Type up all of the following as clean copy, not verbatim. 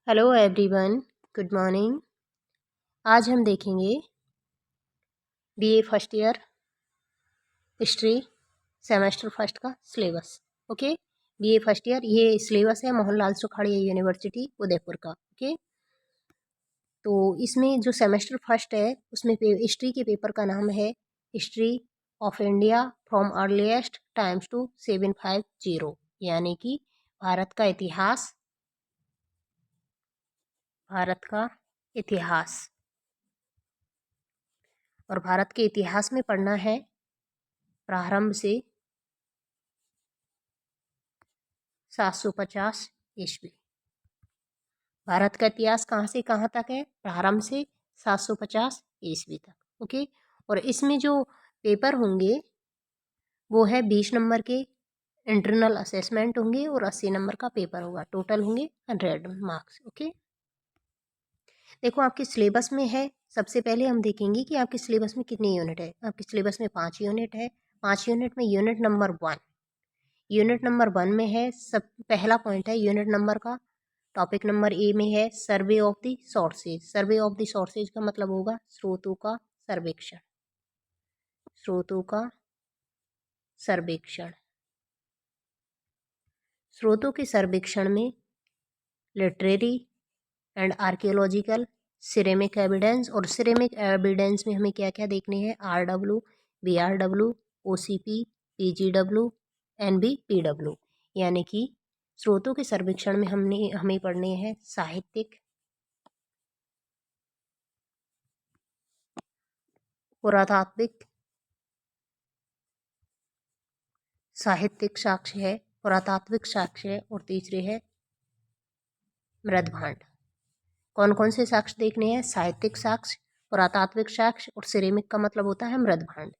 Hello everyone, good morning. आज हम देखेंगे BA first year history semester first का syllabus. Okay, BA first year ये सिलेबस है मोहनलाल सुखाड़िया यूनिवर्सिटी उदयपुर का। ओके, तो इसमें जो सेमेस्टर फर्स्ट है उसमें हिस्ट्री के पेपर का नाम है history of India from earliest times to 750, यानी कि भारत का इतिहास। भारत का इतिहास और भारत के इतिहास में पढ़ना है प्रारंभ से 750 ईस्वी। भारत का इतिहास कहाँ से कहाँ तक है? प्रारंभ से 750 ईस्वी तक। ओके, और इसमें जो पेपर होंगे वो है 20 नंबर के इंटरनल असेसमेंट होंगे और 80 नंबर का पेपर होगा। टोटल होंगे 100 मार्क्स। ओके, देखो आपके सिलेबस में है। सबसे पहले हम देखेंगे कि आपके सिलेबस में कितनी यूनिट है। आपके सिलेबस में 5 यूनिट है। 5 यूनिट में यूनिट नंबर 1, यूनिट नंबर 1 में है सब पहला पॉइंट है यूनिट नंबर का। टॉपिक नंबर ए में है survey of the sources. Survey of the sources का मतलब होगा स्रोतों का सर्वेक्षण। स्रोतों का सर्वेक्षण। स्रोतों के सर्वेक्षण में literary and archaeological, ceramic evidence, और सिरेमिक एविडेंस में हमें क्या क्या देखने हैं? RW, BRW, OCP, PGW, NBPW, यानी कि स्रोतों के सर्वेक्षण में हमें पढ़ने हैं साहित्यिक, पुरातात्विक, साहित्यिक साक्ष्य है, पुरातात्विक साक्ष्य है, और तीसरे है मृदभांड। कौन कौन से साक्ष्य देखने हैं? साहित्यिक साक्ष्य, पुरातात्विक साक्ष्य, और सिरेमिक का मतलब होता है मृदभांड।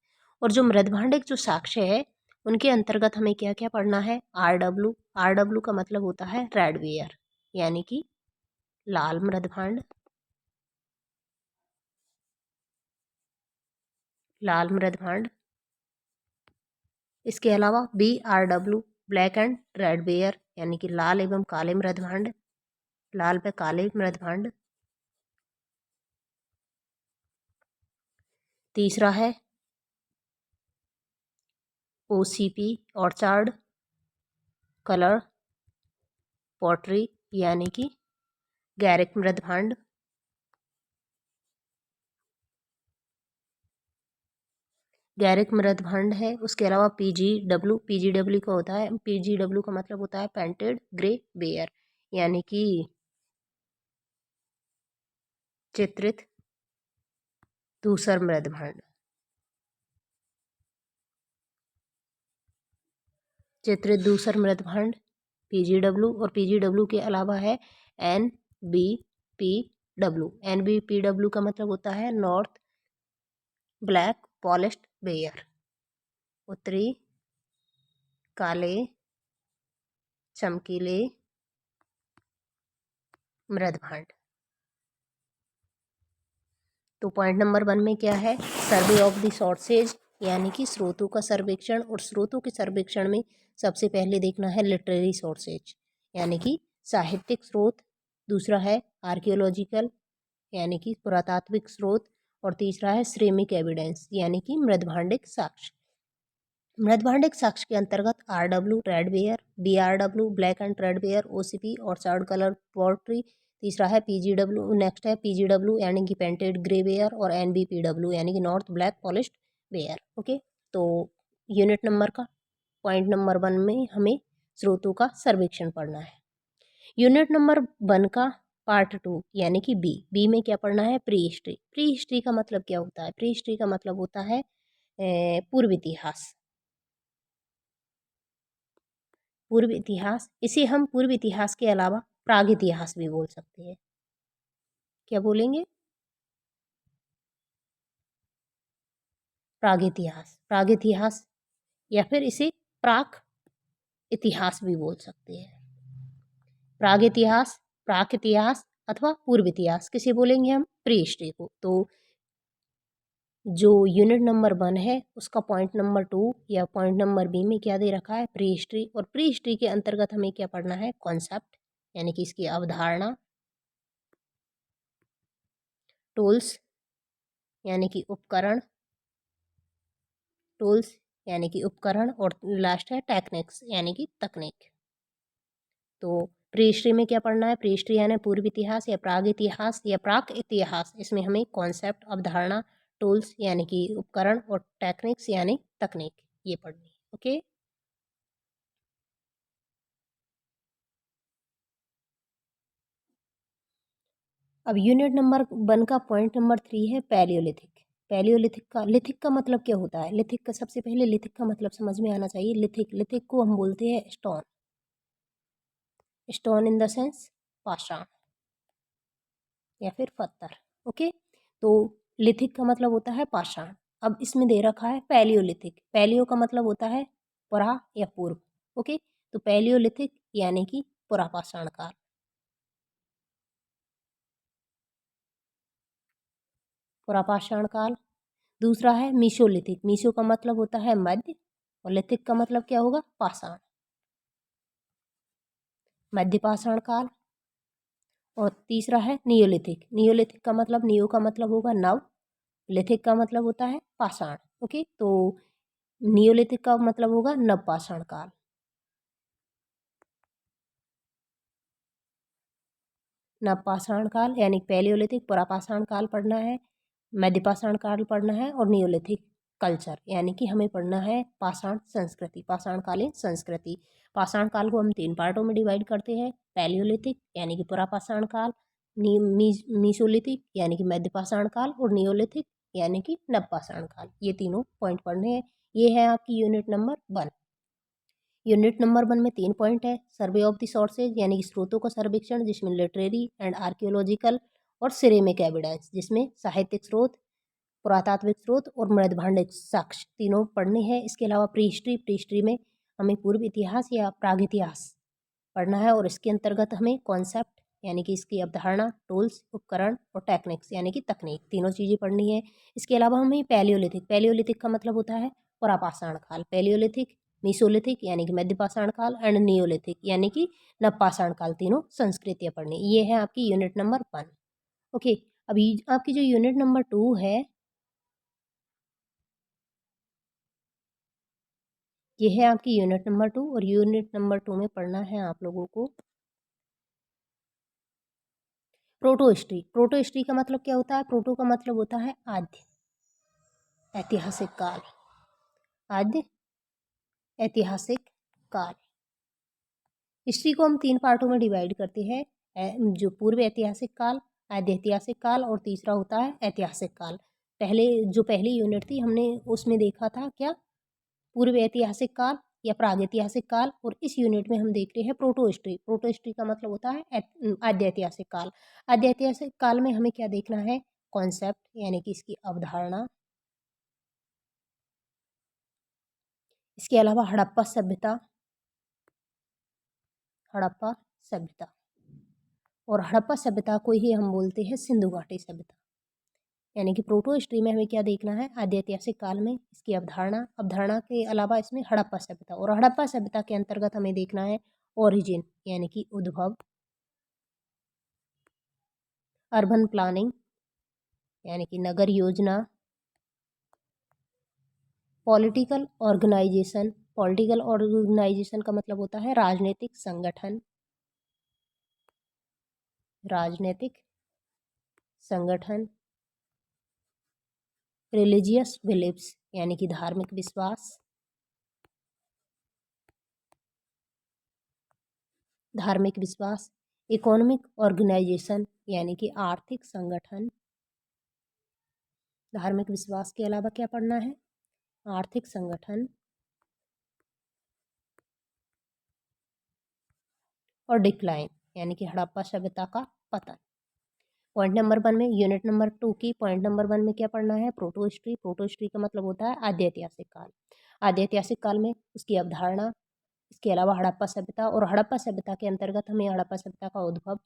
और जो मृदभांडिक जो साक्ष्य है उनके अंतर्गत हमें क्या क्या पढ़ना है? RW। RW का मतलब होता है रेडवेयर, यानी कि लाल मृदभांड। लाल मृदभांड। इसके अलावा BRW, black and red ware, यानी कि लाल एवं काले मृदभांड। लाल व काले मृदभांड। तीसरा है OCP, ऑर्चार्ड कलर पॉटरी, यानी कि गैरिक मृदभांड। गैरिक मृदभांड है। उसके अलावा PGW। PGW का होता है, PGW का मतलब होता है पेंटेड ग्रे वेयर, यानी कि चित्रित धूसर मृदभांड। चित्रित धूसर मृदभांड PGW। और PGW के अलावा है NBPW। NBPW का मतलब होता है नॉर्थ ब्लैक पॉलिश्ड वेयर, उत्तरी काले चमकीले मृदभांड। तो पॉइंट नंबर 1 में क्या है? सर्वे ऑफ द सोर्सेज, यानी कि स्रोतों का सर्वेक्षण। और स्रोतों के सर्वेक्षण में सबसे पहले देखना है लिटरेरी सोर्सेज, यानी कि साहित्यिक स्रोत। दूसरा है आर्कियोलॉजिकल, यानी कि पुरातात्विक स्रोत। और तीसरा है सिरेमिक एविडेंस, यानी कि मृदभांडिक साक्ष्य। मृदभांडिक साक्ष्य के अंतर्गत RW redware, BRW black and redware, OCP orchard colour pottery. तीसरा है PGW, नेक्स्ट है PGW यानी कि पेंटेड ग्रे वेयर, और NBPW यानी कि north black polished ware. Okay, तो यूनिट नंबर का पॉइंट नंबर 1 में हमें स्रोतों का सर्वेक्षण पढ़ना है। यूनिट नंबर 1 का पार्ट 2 यानी कि बी में क्या पढ़ना है? Pre history. प्री हिस्ट्री का मतलब क्या होता है? प्री हिस्ट्री का मतलब होता है पूर्व इतिहास। पूर्व इतिहास, इसे हम पूर्व इतिहास के अलावा प्राग इतिहास भी बोल सकते हैं। क्या बोलेंगे? प्राग इतिहास। प्राग इतिहास, या फिर इसे प्राक इतिहास भी बोल सकते हैं। प्राग इतिहास, प्राक इतिहास अथवा पूर्व इतिहास, किसे बोलेंगे हम? प्री हिस्ट्री को। तो जो यूनिट नंबर 1 है उसका पॉइंट नंबर 2 या पॉइंट नंबर बी में क्या दे रखा है? Pre history. और प्री हिस्ट्री के अंतर्गत हमें क्या पढ़ना है? कॉन्सेप्ट, यानी कि इसकी अवधारणा, टूल्स यानी कि उपकरण, टूल्स यानी कि उपकरण, और लास्ट है टेक्निक्स यानी कि तकनीक। तो प्री हिस्ट्री में क्या पढ़ना है? प्री हिस्ट्री यानी पूर्व इतिहास या प्राग इतिहास या प्राक इतिहास। इसमें हमें कॉन्सेप्ट, अवधारणा, टूल्स यानी कि उपकरण और टेक्निक्स यानी तकनीक, ये पढ़नी है। ओके। अब यूनिट नंबर 1 का पॉइंट नंबर 3 है पैलियोलिथिक। लिथिक का मतलब क्या होता है? लिथिक का सबसे पहले लिथिक का मतलब समझ में आना चाहिए। लिथिक को हम बोलते हैं stone. Stone in the sense पाषाण या फिर पत्थर। ओके। तो लिथिक का मतलब होता है पाषाण। अब इसमें दे रखा है पैलियोलिथिक। पैलियो का मतलब होता है पुरा या पूर्व। ओके। तो पैलियोलिथिक यानी कि पुरापाषाण काल। पुरापाषाण काल। दूसरा है मीसोलिथिक। मीसो का मतलब होता है मध्य, और लिथिक का मतलब क्या होगा? पाषाण, मध्यपाषाण काल। और तीसरा है नियोलिथिक। नियोलिथिक का मतलब, नियो का मतलब होगा नव, लिथिक का मतलब होता है पाषाण। ओके। तो नियोलिथिक का मतलब होगा नवपाषाण काल। नवपाषाण काल यानी पैलियोलिथिक, पुरापाषाण काल पढ़ना है, मध्यपाषाण काल पढ़ना है, और नियोलिथिक कल्चर यानी कि हमें पढ़ना है पाषाण संस्कृति, पाषाणकालीन संस्कृति। पाषाण काल को हम 3 पार्टों में डिवाइड करते हैं। पैलियोलिथिक यानी कि पुरापाषाण काल, मीसोलिथिक यानी कि मध्यपाषाण काल, और नियोलिथिक यानी कि नवपाषाण काल। ये तीनों पॉइंट पढ़ने हैं। ये है आपकी यूनिट नंबर 1। यूनिट नंबर 1 में 3 पॉइंट है। सर्वे ऑफ द सोर्सेज यानी कि स्रोतों का सर्वेक्षण, जिसमें लिटरेरी एंड आर्कियोलॉजिकल और सिरेमिक एविडेंस, जिसमें साहित्यिक स्रोत, पुरातात्विक स्रोत और मृदभांडिक साक्ष्य तीनों पढ़ने हैं। इसके अलावा प्री हिस्ट्री में हमें पूर्व इतिहास या प्राग इतिहास पढ़ना है, और इसके अंतर्गत हमें कॉन्सेप्ट यानी कि इसकी अवधारणा, टूल्स उपकरण और टेक्निक्स यानी कि तकनीक, तीनों चीज़ें पढ़नी है। इसके अलावा हमें पैलियोलिथिक का मतलब होता है पुरापाषाण काल, पैलियोलिथिक, मीसोलिथिक यानी कि मध्यपाषाण काल, एंड नियोलिथिक यानी कि नवपाषाण काल, तीनों संस्कृतियाँ पढ़नी। ये है आपकी यूनिट नंबर 1। ओके। अभी आपकी जो यूनिट नंबर 2 है, ये है आपकी यूनिट नंबर 2, और यूनिट नंबर 2 में पढ़ना है आप लोगों को प्रोटो हिस्ट्री। प्रोटो हिस्ट्री का मतलब क्या होता है? प्रोटो का मतलब होता है आद्य, ऐतिहासिक काल, आद्य ऐतिहासिक काल। हिस्ट्री को हम 3 पार्टों में डिवाइड करते हैं, जो पूर्व ऐतिहासिक काल, आद्य ऐतिहासिक काल, और तीसरा होता है ऐतिहासिक काल। पहली यूनिट थी, हमने उसमें देखा था क्या? पूर्व ऐतिहासिक काल या प्रागैतिहासिक काल। और इस यूनिट में हम देख रहे हैं प्रोटो हिस्ट्री। प्रोटो हिस्ट्री का मतलब होता है आद्य ऐतिहासिक काल। आद्य ऐतिहासिक काल में हमें क्या देखना है? कॉन्सेप्ट यानी कि इसकी अवधारणा। इसके अलावा हड़प्पा सभ्यता, हड़प्पा सभ्यता, और हड़प्पा सभ्यता को ही हम बोलते हैं सिंधु घाटी सभ्यता। यानी कि प्रोटो हिस्ट्री में हमें क्या देखना है? आद्य ऐतिहासिक काल में इसकी अवधारणा के अलावा इसमें हड़प्पा सभ्यता, और हड़प्पा सभ्यता के अंतर्गत हमें देखना है ओरिजिन यानी कि उद्भव, अर्बन प्लानिंग यानी कि नगर योजना, पॉलिटिकल ऑर्गेनाइजेशन का मतलब होता है राजनीतिक संगठन, राजनीतिक संगठन, रिलीजियस बिलीफ्स यानी कि धार्मिक विश्वास, इकोनॉमिक ऑर्गेनाइजेशन यानी कि आर्थिक संगठन। धार्मिक विश्वास के अलावा क्या पढ़ना है? आर्थिक संगठन, और डिक्लाइन यानी कि हड़प्पा सभ्यता का पतन। पॉइंट नंबर 1 में, यूनिट नंबर 2 की पॉइंट नंबर 1 में क्या पढ़ना है? Proto history. प्रोटो हिस्ट्री का मतलब होता है आद्य ऐतिहासिक काल। आद्य ऐतिहासिक काल में उसकी अवधारणा, इसके अलावा हड़प्पा सभ्यता, और हड़प्पा सभ्यता के अंतर्गत हमें हड़प्पा सभ्यता का उद्भव,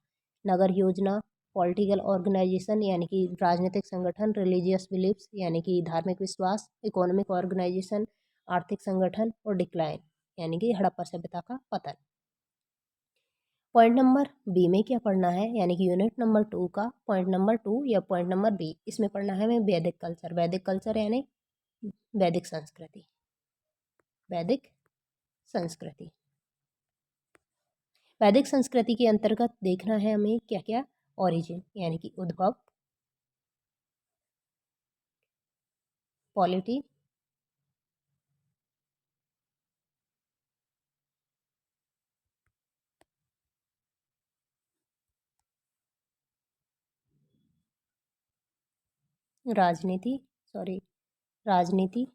नगर योजना, पॉलिटिकल ऑर्गेनाइजेशन यानी कि राजनीतिक संगठन, रिलीजियस बिलीफ्स यानी कि धार्मिक विश्वास, इकोनॉमिक ऑर्गेनाइजेशन आर्थिक संगठन, और डिक्लाइन यानी कि हड़प्पा सभ्यता का पतन। पॉइंट नंबर बी में क्या पढ़ना है, यानी कि यूनिट नंबर 2 का पॉइंट नंबर 2 या पॉइंट नंबर बी, इसमें पढ़ना है हमें वैदिक कल्चर। वैदिक कल्चर यानी वैदिक संस्कृति। वैदिक संस्कृति। वैदिक संस्कृति के अंतर्गत देखना है हमें क्या क्या, ओरिजिन यानी कि उद्भव, पॉलिटी, राजनीति, सॉरी राजनीति,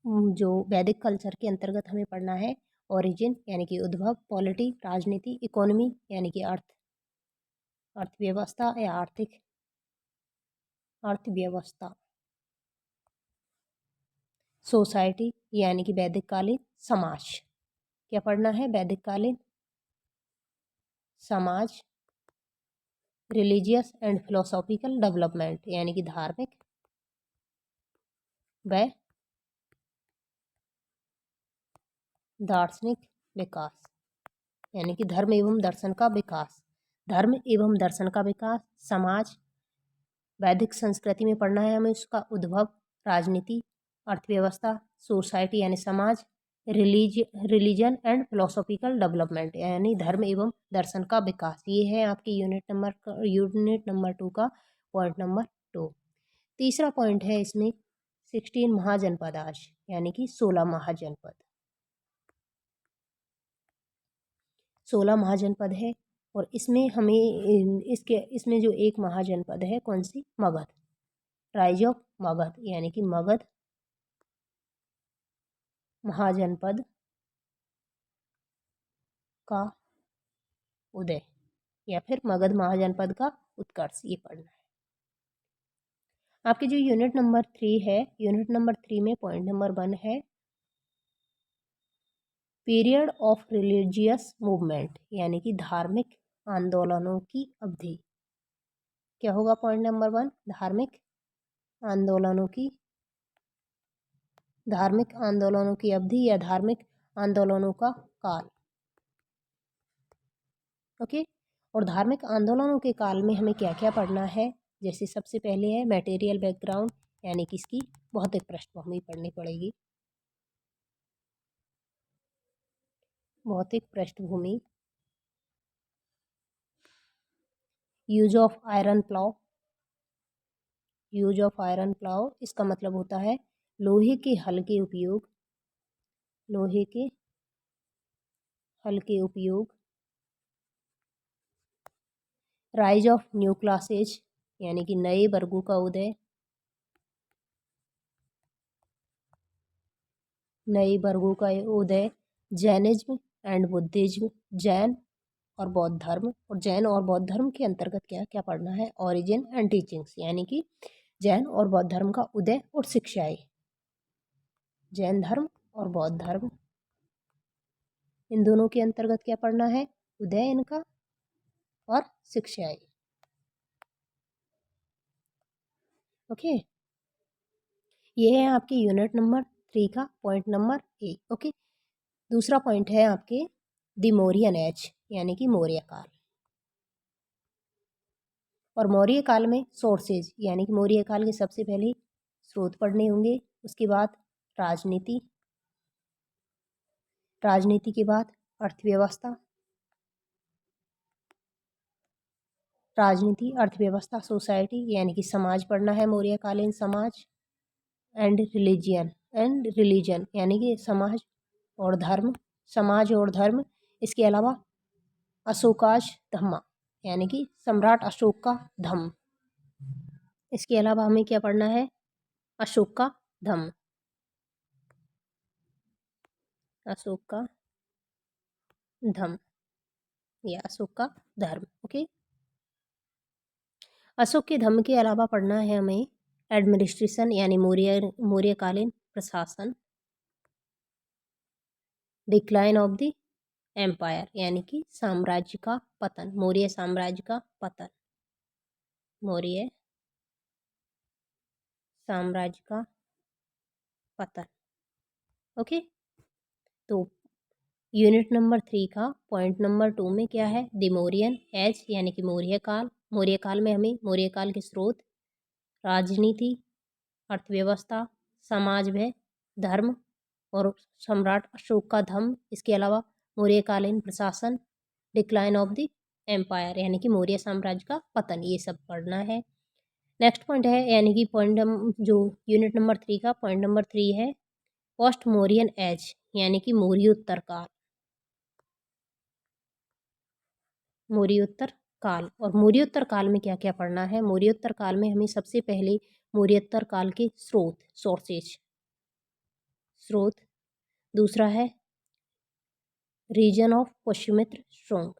जो वैदिक कल्चर के अंतर्गत हमें पढ़ना है ओरिजिन यानी कि उद्भव, पॉलिटी राजनीति, इकोनॉमी यानी कि अर्थव्यवस्था या आर्थिक अर्थव्यवस्था, सोसाइटी यानी कि वैदिक कालीन समाज। क्या पढ़ना है, वैदिक कालीन समाज, रिलीजियस एंड फिलोसॉफिकल डेवलपमेंट यानी कि धार्मिक व दार्शनिक विकास, यानी कि धर्म एवं दर्शन का विकास। धर्म एवं दर्शन का विकास, समाज, वैदिक संस्कृति में पढ़ना है हमें उसका उद्भव, राजनीति, अर्थव्यवस्था, सोसाइटी यानी समाज, रिलीजन एंड फिलोसॉफिकल डेवलपमेंट यानी धर्म एवं दर्शन का विकास। ये है आपके यूनिट नंबर 2 का पॉइंट नंबर 2। तीसरा पॉइंट है इसमें 16 महाजनपद आज, यानी कि 16 महाजनपद। 16 महाजनपद है और इसमें हमें इसमें जो एक महाजनपद है कौन सी, मगध, राइज ऑफ मगध यानी कि मगध महाजनपद का उदय या फिर मगध महाजनपद का उत्कर्ष, ये पढ़ना है। आपके जो यूनिट नंबर 3 है, यूनिट नंबर 3 में पॉइंट नंबर 1 है पीरियड ऑफ रिलीजियस मूवमेंट यानी कि धार्मिक आंदोलनों की अवधि। क्या होगा पॉइंट नंबर 1, धार्मिक आंदोलनों की अवधि या धार्मिक आंदोलनों का काल। ओके, और धार्मिक आंदोलनों के काल में हमें क्या क्या पढ़ना है, जैसे सबसे पहले है मटेरियल बैकग्राउंड यानी कि इसकी भौतिक पृष्ठभूमि पढ़नी पड़ेगी। भौतिक पृष्ठभूमि, use of iron plough. Use of iron plough इसका मतलब होता है लोहे के हल के उपयोग, लोहे के हल के उपयोग। राइज ऑफ न्यू क्लासेज यानी कि नए वर्गों का उदय, नए वर्गों का उदय। जैनिज्म एंड बुद्धिज्म, जैन और बौद्ध धर्म, और जैन और बौद्ध धर्म के अंतर्गत क्या क्या पढ़ना है, ओरिजिन एंड टीचिंग्स यानी कि जैन और बौद्ध धर्म का उदय और शिक्षाएं। जैन धर्म और बौद्ध धर्म, इन दोनों के अंतर्गत क्या पढ़ना है, उदय इनका और शिक्षाएं। ओके, ये है आपके यूनिट नंबर 3 का पॉइंट नंबर 1। ओके, दूसरा पॉइंट है आपके द मौर्यन एज यानी कि मौर्य काल। और मौर्य काल में सोर्सेज यानी कि मौर्य काल के सबसे पहले स्रोत पढ़ने होंगे, उसके बाद राजनीति, राजनीति के बाद अर्थव्यवस्था, राजनीति अर्थव्यवस्था सोसाइटी यानी कि समाज पढ़ना है, मौर्यकालीन समाज। एंड रिलीजन यानी कि समाज और धर्म, समाज और धर्म। इसके अलावा अशोकाज धम्मा यानी कि सम्राट अशोक का धम्म। इसके अलावा हमें क्या पढ़ना है, अशोक का धम्म, अशोक का धम्म या अशोक का धर्म। ओके, अशोक के धम्म के अलावा पढ़ना है हमें एडमिनिस्ट्रेशन यानी मौर्यकालीन प्रशासन। डिक्लाइन ऑफ द एम्पायर यानी कि साम्राज्य का पतन, मौर्य साम्राज्य का पतन, मौर्य साम्राज्य का पतन। ओके, तो यूनिट नंबर 3 का पॉइंट नंबर 2 में क्या है, द मौर्यन एज यानी कि मौर्य काल। मौर्य काल में हमें मौर्य काल के स्रोत, राजनीति, अर्थव्यवस्था, समाज व धर्म और सम्राट अशोक का धम्म, इसके अलावा मौर्यकालीन प्रशासन, डिक्लाइन ऑफ द एम्पायर यानी कि मौर्य साम्राज्य का पतन, ये सब पढ़ना है। नेक्स्ट पॉइंट है यानी कि जो यूनिट नंबर 3 का पॉइंट नंबर 3 है, पोस्ट मौर्यन एज यानी कि मौर्योत्तर काल। मौर्योत्तर काल, और मौर्योत्तर काल में क्या क्या पढ़ना है, मौर्योत्तर काल में हमें सबसे पहले मौर्योत्तर काल के सोर्सेज, स्रोत। दूसरा है रीजन ऑफ पुष्यमित्र शुंग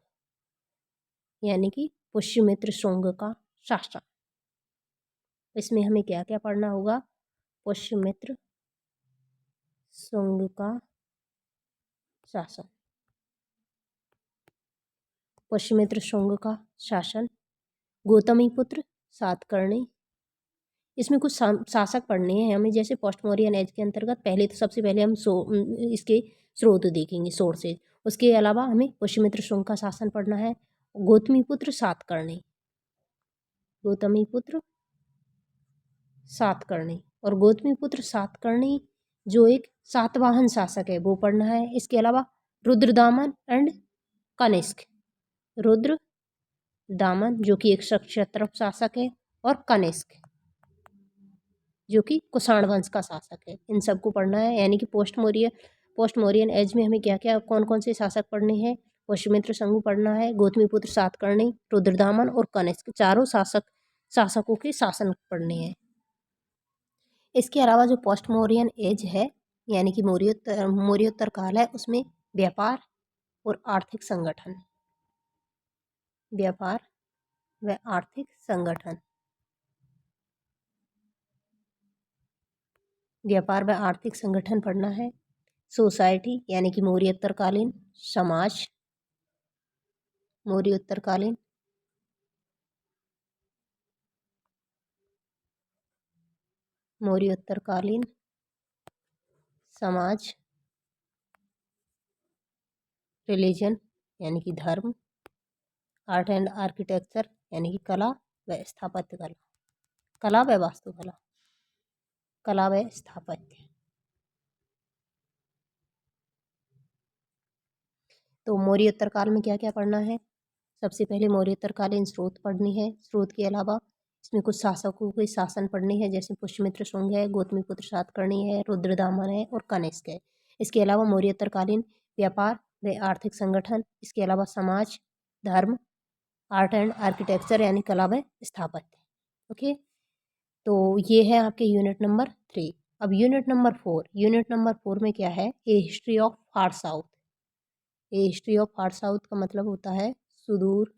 यानी कि पुष्यमित्र शुंग का शासन। इसमें हमें क्या क्या पढ़ना होगा, पुष्यमित्र शुंग का शासन, पुष्यमित्र शुंग का शासन, गौतमीपुत्र सातकर्णी। इसमें कुछ शासक पढ़ने हैं हमें, जैसे पोस्ट मौर्यन एज के अंतर्गत पहले तो सबसे पहले हम इसके स्रोत देखेंगे, सोर्सेज। उसके अलावा हमें पुष्यमित्र शुंग का शासन पढ़ना है, गौतमीपुत्र सातकर्णी, गौतमीपुत्र सातकर्णी, और गौतमीपुत्र सातकर्णी जो एक सातवाहन शासक है वो पढ़ना है। इसके अलावा रुद्रदामन एंड कनिष्क, रुद्र दामन जो कि एक क्षत्रप शासक है, और कनिष्क जो कि कुषाण वंश का शासक है, इन सबको पढ़ना है। यानी कि पोस्ट मौर्यन एज में हमें क्या क्या कौन कौन से शासक पढ़ने हैं, पुष्यमित्र शुंग पढ़ना है, गौतमीपुत्र सातकर्णी, रुद्रदामन और कनिष्क, चारों शासकों के शासन पढ़ने हैं। इसके अलावा जो पोस्ट मौर्यन एज है यानी कि मौर्योत्तर काल है, उसमें व्यापार और आर्थिक संगठन, व्यापार व आर्थिक संगठन, व्यापार व आर्थिक संगठन पढ़ना है। सोसाइटी यानी कि मौर्योत्तरकालीन समाज, मौर्योत्तरकालीन मौर्योत्तरकालीन समाज, रिलीजन यानी कि धर्म, आर्ट एंड आर्किटेक्चर यानी कि कला व स्थापत्य कला, कला व वास्तुकला, कला व स्थापत्य। तो मौर्योत्तर काल में क्या क्या पढ़ना है, सबसे पहले मौर्योत्तरकालीन स्रोत पढ़नी है। स्रोत के अलावा इसमें कुछ शासकों के शासन पढ़ने हैं, जैसे पुष्यमित्र शुंग है, गौतमीपुत्र सातकर्णी है, रुद्रदामन है और कनिष्क है। इसके अलावा मौर्योत्तरकालीन व्यापार व आर्थिक संगठन, इसके अलावा समाज, धर्म, आर्ट एंड आर्किटेक्चर यानी कला व स्थापत्य। ओके, तो ये है आपके यूनिट नंबर 3। अब यूनिट नंबर 4, यूनिट नंबर 4 में क्या है, A history of far south. A history of far south का मतलब होता है सुदूर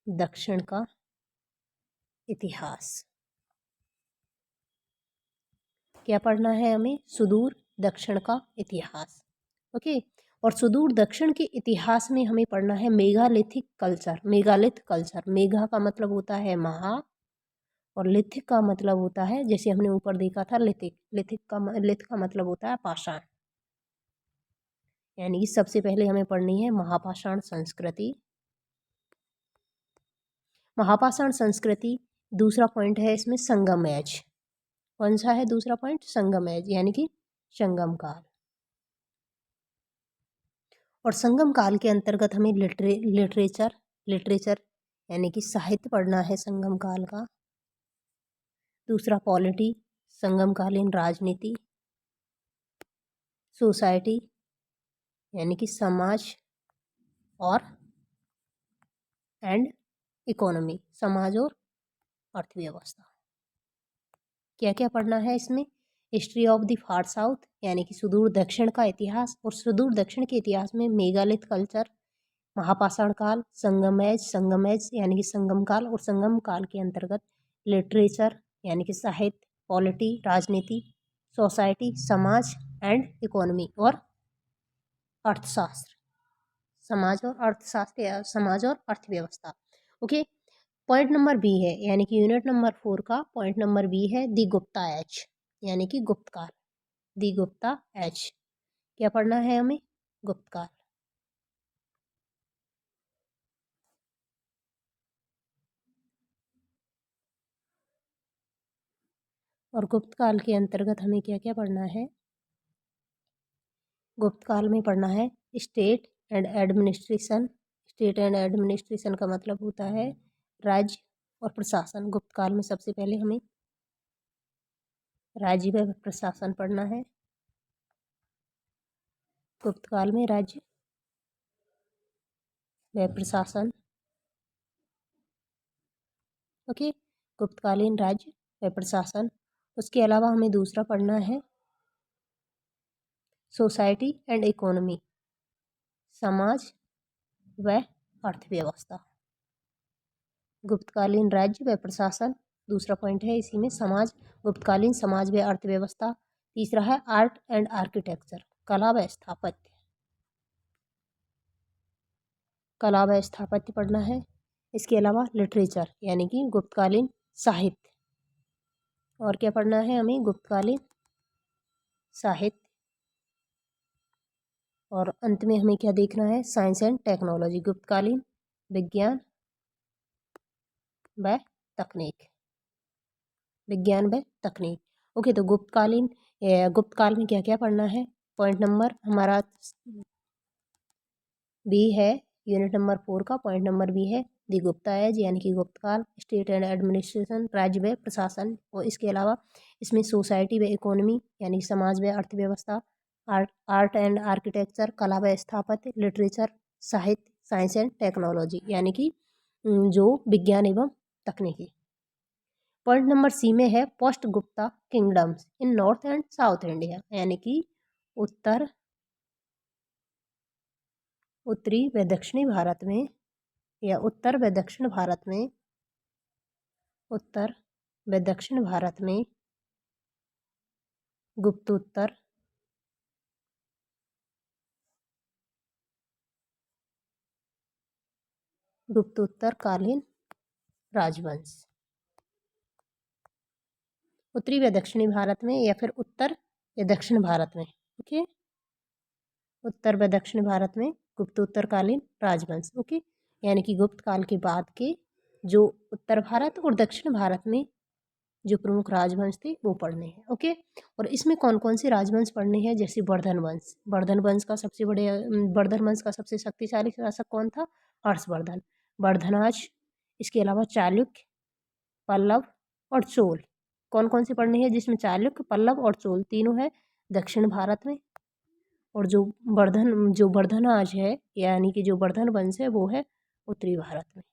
दक्षिण का इतिहास। क्या पढ़ना है हमें, सुदूर दक्षिण का इतिहास। ओके, और सुदूर दक्षिण के इतिहास में हमें पढ़ना है megalithic culture, megalith culture. Mega का मतलब होता है महा, और लिथिक का मतलब होता है, जैसे हमने ऊपर देखा था लिथिक, लिथ का मतलब होता है पाषाण। यानी कि सबसे पहले हमें पढ़नी है महापाषाण संस्कृति, महापाषाण संस्कृति। दूसरा पॉइंट है इसमें संगम एज। कौन सा है दूसरा पॉइंट, संगम एज यानी कि संगम काल। और संगम काल के अंतर्गत हमें लिटरेचर यानी कि साहित्य पढ़ना है संगम काल का। दूसरा पॉलिटी, संगमकालीन राजनीति, सोसाइटी यानी कि समाज, और एंड इकोनॉमी, समाज और अर्थव्यवस्था। क्या क्या पढ़ना है इसमें, history of the far south यानी कि सुदूर दक्षिण का इतिहास, और सुदूर दक्षिण के इतिहास में मेगालिथ कल्चर, महापाषाण काल, संगम एज यानी कि संगम काल, और संगम काल के अंतर्गत लिटरेचर यानी कि साहित्य, पॉलिटी राजनीति, सोसाइटी समाज एंड इकोनॉमी, और अर्थशास्त्र, समाज और अर्थशास्त्र या समाज और अर्थव्यवस्था। ओके, पॉइंट नंबर बी है यानी कि यूनिट नंबर 4 का पॉइंट नंबर बी है दी गुप्ता एज यानी कि गुप्त काल। दी गुप्ता एज। क्या पढ़ना है हमें? गुप्त काल। और गुप्त काल के अंतर्गत हमें क्या क्या पढ़ना है? गुप्त काल में पढ़ना है state and administration. State and administration का मतलब होता है राज्य और प्रशासन। गुप्त काल में सबसे पहले हमें राज्य व प्रशासन पढ़ना है। गुप्त काल में राज्य व प्रशासन। ओके, गुप्तकालीन राज्य व प्रशासन। उसके अलावा हमें दूसरा पढ़ना है सोसाइटी एंड इकोनॉमी, समाज व अर्थव्यवस्था। गुप्तकालीन राज्य व प्रशासन, दूसरा पॉइंट है इसी में समाज, गुप्तकालीन समाज व अर्थव्यवस्था। तीसरा है आर्ट एंड आर्किटेक्चर, कला व स्थापत्य। कला व स्थापत्य पढ़ना है। इसके अलावा लिटरेचर यानी कि गुप्तकालीन साहित्य। और क्या पढ़ना है हमें? गुप्तकालीन साहित्य। और अंत में हमें क्या देखना है? साइंस एंड टेक्नोलॉजी, गुप्तकालीन विज्ञान व तकनीक। विज्ञान व तकनीक। ओके, तो गुप्त काल में क्या क्या पढ़ना है? पॉइंट नंबर हमारा बी है, यूनिट नंबर 4 का पॉइंट नंबर बी है दी गुप्ता एज यानी कि गुप्त काल, स्टेट एंड एडमिनिस्ट्रेशन राज्य व प्रशासन। और इसके अलावा इसमें सोसाइटी व इकोनॉमी यानी समाज व अर्थव्यवस्था, आर्ट एंड आर्किटेक्चर कला व स्थापत्य, लिटरेचर साहित्य, साइंस एंड टेक्नोलॉजी यानी कि जो विज्ञान एवं तकनीकी। पॉइंट नंबर सी में है post Gupta kingdoms in north and south India यानी कि उत्तरी व दक्षिणी भारत में या उत्तर व दक्षिण भारत में, उत्तर व दक्षिण भारत में गुप्तोत्तर गुप्तोत्तरकालीन राजवंश। उत्तरी व दक्षिणी भारत में या फिर उत्तर या दक्षिण भारत में। ओके, उत्तर व दक्षिण भारत में गुप्तोत्तरकालीन राजवंश। ओके, यानी कि गुप्त काल के बाद के जो उत्तर भारत और दक्षिण भारत में जो प्रमुख राजवंश थे वो पढ़ने हैं। ओके, और इसमें कौन कौन से राजवंश पढ़ने हैं? जैसे वर्धन वंश। वर्धन वंश का सबसे बड़े वर्धन वंश का सबसे शक्तिशाली शासक कौन था? हर्षवर्धन। वर्धनाज। इसके अलावा चालुक्य, पल्लव और चोल। कौन कौन से पढ़ने हैं जिसमें चालुक्य, पल्लव और चोल तीनों है दक्षिण भारत में? और जो वर्धनाज है यानी कि जो वर्धन वंश है वो है उत्तरी भारत में।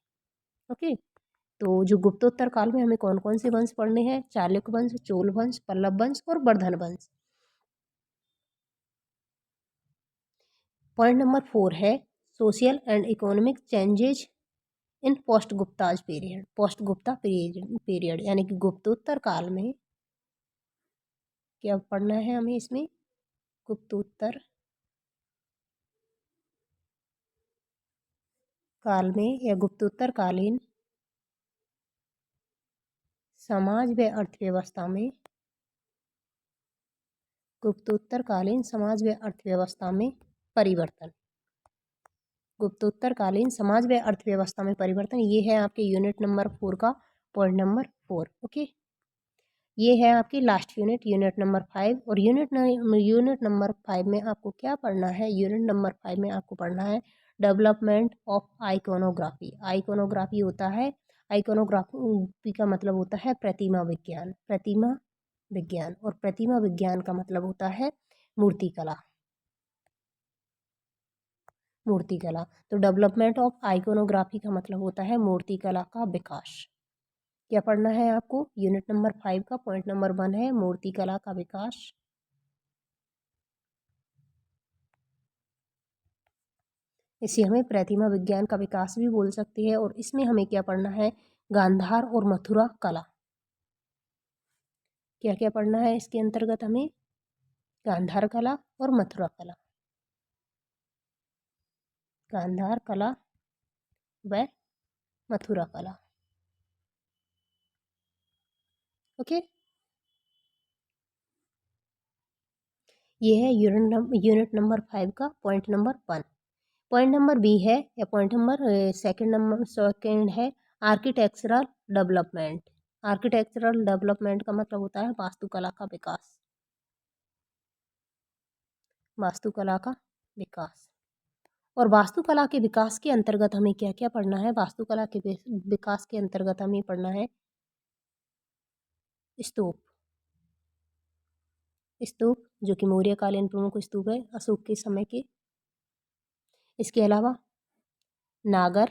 ओके, तो जो गुप्तोत्तर काल में हमें कौन कौन से वंश पढ़ने हैं? चालुक्य वंश, चोल वंश, पल्लव वंश और वर्धन वंश। पॉइंट नंबर 4 है social and economic changes in post Gupta's period. Post Gupta period यानी कि गुप्तोत्तर काल में क्या पढ़ना है हमें? इसमें गुप्तोत्तर काल में या गुप्तोत्तर कालीन समाज व अर्थव्यवस्था में, गुप्तोत्तरकालीन समाज व अर्थव्यवस्था में परिवर्तन। गुप्तोत्तरकालीन समाज व अर्थव्यवस्था में परिवर्तन, ये है आपके यूनिट नंबर 4 का पॉइंट नंबर 4। ओके, ये है आपकी लास्ट यूनिट, यूनिट नंबर 5। और यूनिट नंबर 5 में आपको क्या पढ़ना है? यूनिट नंबर 5 में आपको पढ़ना है डेवलपमेंट ऑफ आइकोनोग्राफी। आइकोनोग्राफी होता है, आइकोनोग्राफी का मतलब होता है प्रतिमा विज्ञान। प्रतिमा विज्ञान, और प्रतिमा विज्ञान का मतलब होता है मूर्तिकला। मूर्तिकला, तो डेवलपमेंट ऑफ आइकोनोग्राफी का मतलब होता है मूर्तिकला का विकास। क्या पढ़ना है आपको? यूनिट नंबर 5 का पॉइंट नंबर 1 है मूर्तिकला का विकास। इसे हमें प्रतिमा विज्ञान का विकास भी बोल सकते हैं। और इसमें हमें क्या पढ़ना है? गांधार और मथुरा कला। क्या क्या पढ़ना है इसके अंतर्गत हमें? गांधार कला और मथुरा कला। गांधार कला व मथुरा कला। ओके, ये है यूनिट नंबर 5 का point number 1। Point number B है या पॉइंट नंबर सेकंड है आर्किटेक्चरल डेवलपमेंट। आर्किटेक्चरल डेवलपमेंट का मतलब होता है वास्तुकला का विकास। वास्तुकला का विकास। और वास्तुकला के विकास के अंतर्गत हमें क्या क्या पढ़ना है? वास्तुकला के विकास के अंतर्गत हमें पढ़ना है स्तूप। स्तूप जो कि मौर्यकालीन प्रमुख स्तूप है अशोक के समय के। इसके अलावा नागर,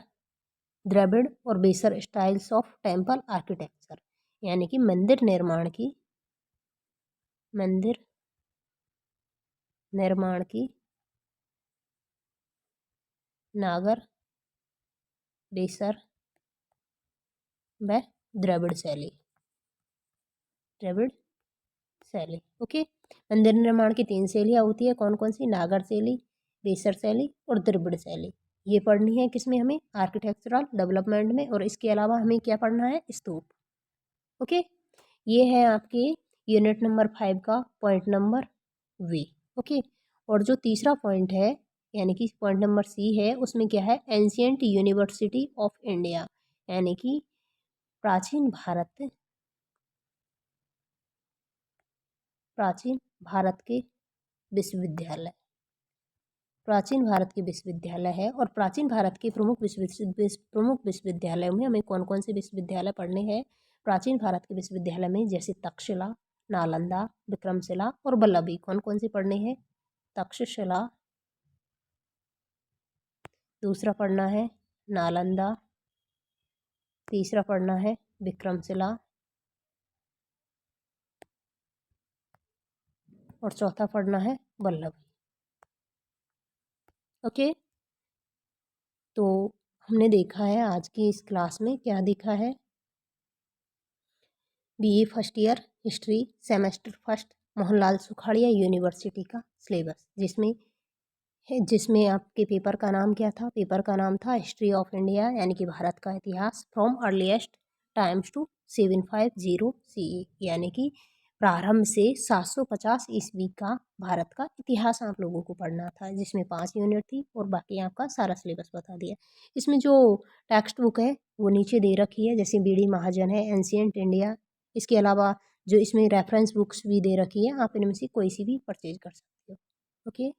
द्रविड़ और बेसर स्टाइल्स ऑफ टेम्पल आर्किटेक्चर, यानी कि मंदिर निर्माण की नागर, बेसर व द्रविड़ शैली। ओके। मंदिर निर्माण की 3 शैलियाँ होती है, कौन कौन सी? नागर शैली, बेसर शैली और द्रविड़ शैली। ये पढ़नी है किसमें? हमें आर्किटेक्चरल डेवलपमेंट में। और इसके अलावा हमें क्या पढ़ना है? स्तूप। ओके। ये है आपके यूनिट नंबर 5 का पॉइंट नंबर वी। ओके। और जो तीसरा पॉइंट है यानी कि पॉइंट नंबर सी है, उसमें क्या है? एंशियंट यूनिवर्सिटी ऑफ इंडिया, यानी कि प्राचीन भारत के विश्वविद्यालय। प्राचीन भारत के विश्वविद्यालय है। और प्राचीन भारत के प्रमुख विश्वविद्यालयों में हमें कौन कौन से विश्वविद्यालय पढ़ने हैं? प्राचीन भारत के विश्वविद्यालय में जैसे तक्षशिला, नालंदा, विक्रमशिला और वल्लभी। कौन कौन से पढ़ने हैं? तक्षशिला, दूसरा पढ़ना है नालंदा, तीसरा पढ़ना है विक्रमशिला और चौथा पढ़ना है वल्लभी। ओके। तो हमने देखा है आज की इस क्लास में क्या देखा है? BA first year history semester first Mohanlal Sukhadia university का सिलेबस, जिसमें आपके पेपर का नाम क्या था? पेपर का नाम था हिस्ट्री ऑफ इंडिया, यानी कि भारत का इतिहास, from earliest times to 750 CE, यानी कि प्रारंभ से 750 ईस्वी का भारत का इतिहास आप लोगों को पढ़ना था, जिसमें 5 यूनिट थी और बाकी आपका सारा सिलेबस बता दिया। इसमें जो टेक्स्ट बुक है वो नीचे दे रखी है, जैसे BD महाजन है, एंशियंट इंडिया। इसके अलावा जो इसमें रेफरेंस बुक्स भी दे रखी है, आप इनमें से कोई सी भी परचेज कर सकते हो। ओके।